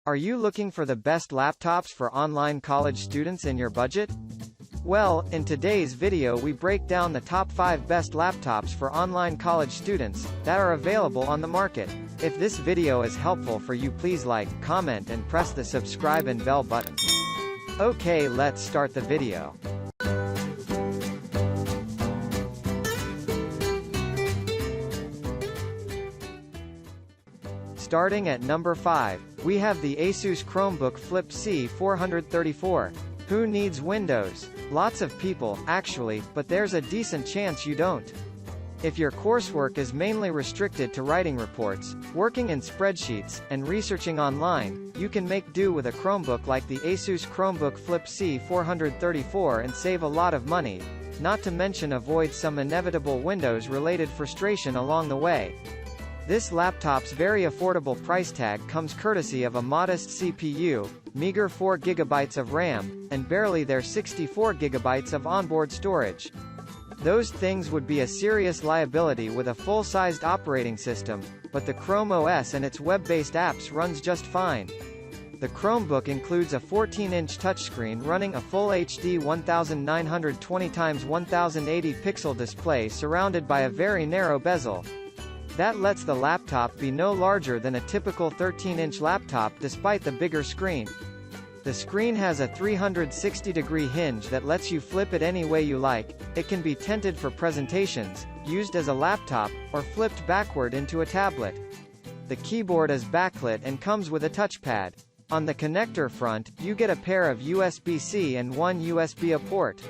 Are you looking for the best laptops for online college students in your budget? Well, in today's video we break down the top 5 best laptops for online college students that are available on the market. If this video is helpful for you, please like, comment and press the subscribe and bell button. Okay, let's start the video. Starting at number 5, we have the ASUS Chromebook Flip C 434. Who needs Windows? Lots of people, actually, but there's a decent chance you don't. If your coursework is mainly restricted to writing reports, working in spreadsheets, and researching online, you can make do with a Chromebook like the ASUS Chromebook Flip C 434 and save a lot of money, not to mention avoid some inevitable Windows-related frustration along the way. This laptop's very affordable price tag comes courtesy of a modest CPU, meager 4GB of RAM, and barely their 64GB of onboard storage. Those things would be a serious liability with a full-sized operating system, but the Chrome OS and its web-based apps runs just fine. The Chromebook includes a 14-inch touchscreen running a full HD 1920x1080 pixel display surrounded by a very narrow bezel. That lets the laptop be no larger than a typical 13-inch laptop despite the bigger screen. The screen has a 360-degree hinge that lets you flip it any way you like. It can be tinted for presentations, used as a laptop, or flipped backward into a tablet. The keyboard is backlit and comes with a touchpad. On the connector front, you get a pair of USB-C and one USB-A port.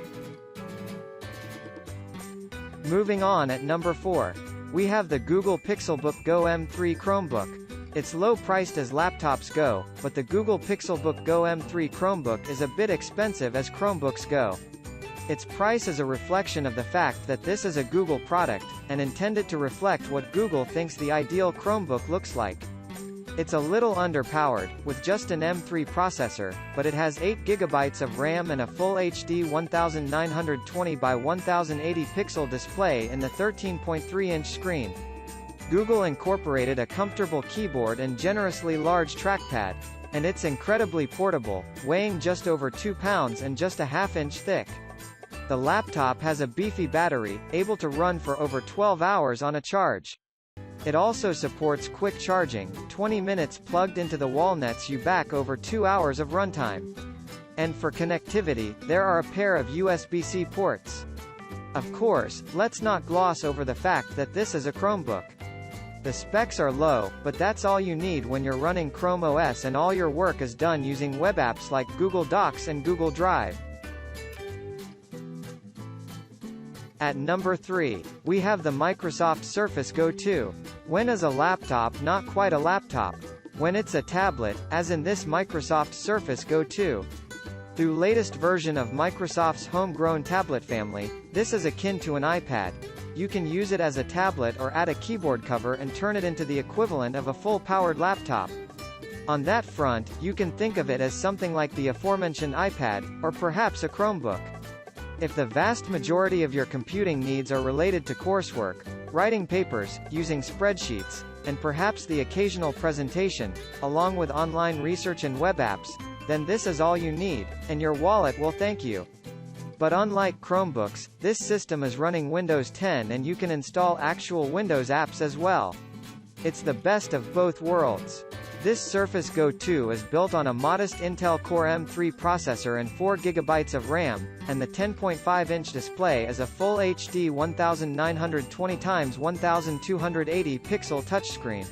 Moving on at number 4. We have the Google Pixelbook Go M3 Chromebook. It's low-priced as laptops go, but the Google Pixelbook Go M3 Chromebook is a bit expensive as Chromebooks go. Its price is a reflection of the fact that this is a Google product, and intended to reflect what Google thinks the ideal Chromebook looks like. It's a little underpowered, with just an M3 processor, but it has 8GB of RAM and a full HD 1920x1080 pixel display in the 13.3-inch screen. Google incorporated a comfortable keyboard and generously large trackpad, and it's incredibly portable, weighing just over 2 pounds and just a half-inch thick. The laptop has a beefy battery, able to run for over 12 hours on a charge. It also supports quick charging, 20 minutes plugged into the wall nets you back over 2 hours of runtime. And for connectivity, there are a pair of USB-C ports. Of course, let's not gloss over the fact that this is a Chromebook. The specs are low, but that's all you need when you're running Chrome OS and all your work is done using web apps like Google Docs and Google Drive. At number 3, we have the Microsoft Surface Go 2. When is a laptop not quite a laptop? When it's a tablet, as in this Microsoft Surface Go 2. Through latest version of Microsoft's homegrown tablet family, this is akin to an iPad. You can use it as a tablet or add a keyboard cover and turn it into the equivalent of a full-powered laptop. On that front, you can think of it as something like the aforementioned iPad, or perhaps a Chromebook. If the vast majority of your computing needs are related to coursework, writing papers, using spreadsheets, and perhaps the occasional presentation, along with online research and web apps, then this is all you need, and your wallet will thank you. But unlike Chromebooks, this system is running Windows 10 and you can install actual Windows apps as well. It's the best of both worlds. This Surface Go 2 is built on a modest Intel Core M3 processor and 4GB of RAM, and the 10.5-inch display is a full HD 1920x1280 pixel touchscreen.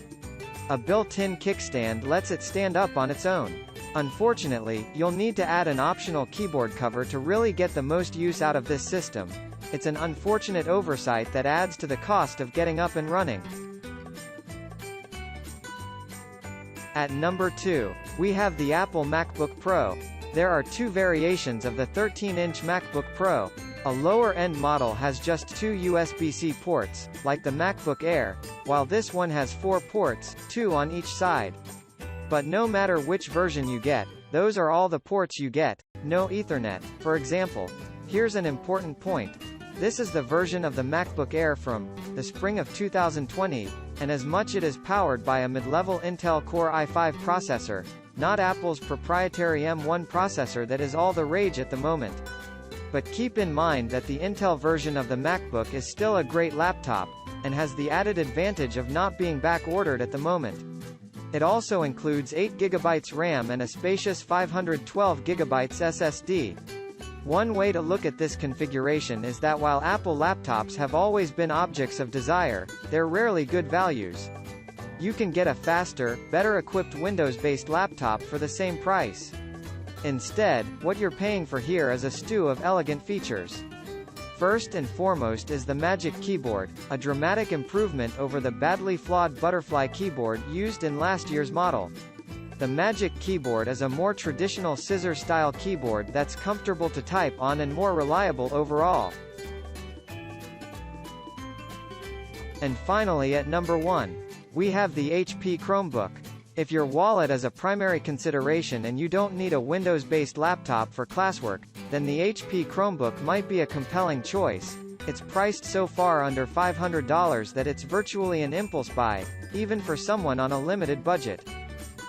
A built-in kickstand lets it stand up on its own. Unfortunately, you'll need to add an optional keyboard cover to really get the most use out of this system. It's an unfortunate oversight that adds to the cost of getting up and running. At number 2, we have the Apple MacBook Pro. There are 2 variations of the 13-inch MacBook Pro. A lower-end model has just 2 USB-C ports, like the MacBook Air, while this one has 4 ports, 2 on each side. But no matter which version you get, those are all the ports you get. No Ethernet, for example. Here's an important point. This is the version of the MacBook Air from the spring of 2020, and as much it is powered by a mid-level Intel Core i5 processor, not Apple's proprietary M1 processor that is all the rage at the moment. But keep in mind that the Intel version of the MacBook is still a great laptop, and has the added advantage of not being back-ordered at the moment. It also includes 8GB RAM and a spacious 512GB SSD. One way to look at this configuration is that while Apple laptops have always been objects of desire, they're rarely good values. You can get a faster, better-equipped Windows-based laptop for the same price. Instead, what you're paying for here is a stew of elegant features. First and foremost is the Magic Keyboard, a dramatic improvement over the badly flawed butterfly keyboard used in last year's model. The Magic Keyboard is a more traditional scissor-style keyboard that's comfortable to type on and more reliable overall. And finally at number 1, we have the HP Chromebook. If your wallet is a primary consideration and you don't need a Windows-based laptop for classwork, then the HP Chromebook might be a compelling choice. It's priced so far under $500 that it's virtually an impulse buy, even for someone on a limited budget.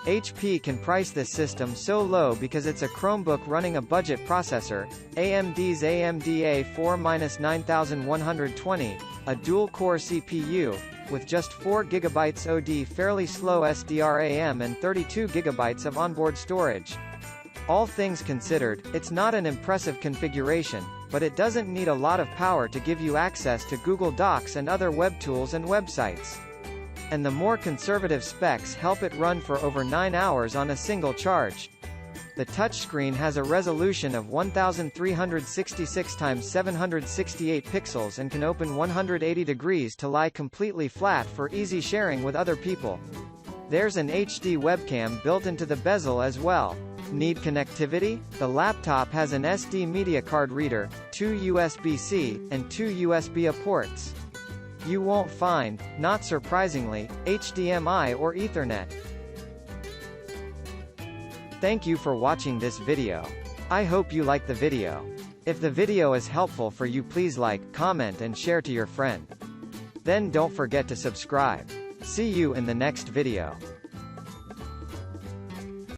HP can price this system so low because it's a Chromebook running a budget processor, AMD's AMD A4-9120, a dual-core CPU, with just 4GB OD fairly slow SDRAM and 32GB of onboard storage. All things considered, it's not an impressive configuration, but it doesn't need a lot of power to give you access to Google Docs and other web tools and websites. And the more conservative specs help it run for over 9 hours on a single charge. The touchscreen has a resolution of 1366 x 768 pixels and can open 180 degrees to lie completely flat for easy sharing with other people. There's an HD webcam built into the bezel as well. Need connectivity? The laptop has an SD media card reader, 2 USB-C, and 2 USB-A ports. You won't find, not surprisingly, HDMI or Ethernet. Thank you for watching this video. I hope you like the video. If the video is helpful for you, please like, comment and share to your friend. Then don't forget to subscribe. See you in the next video.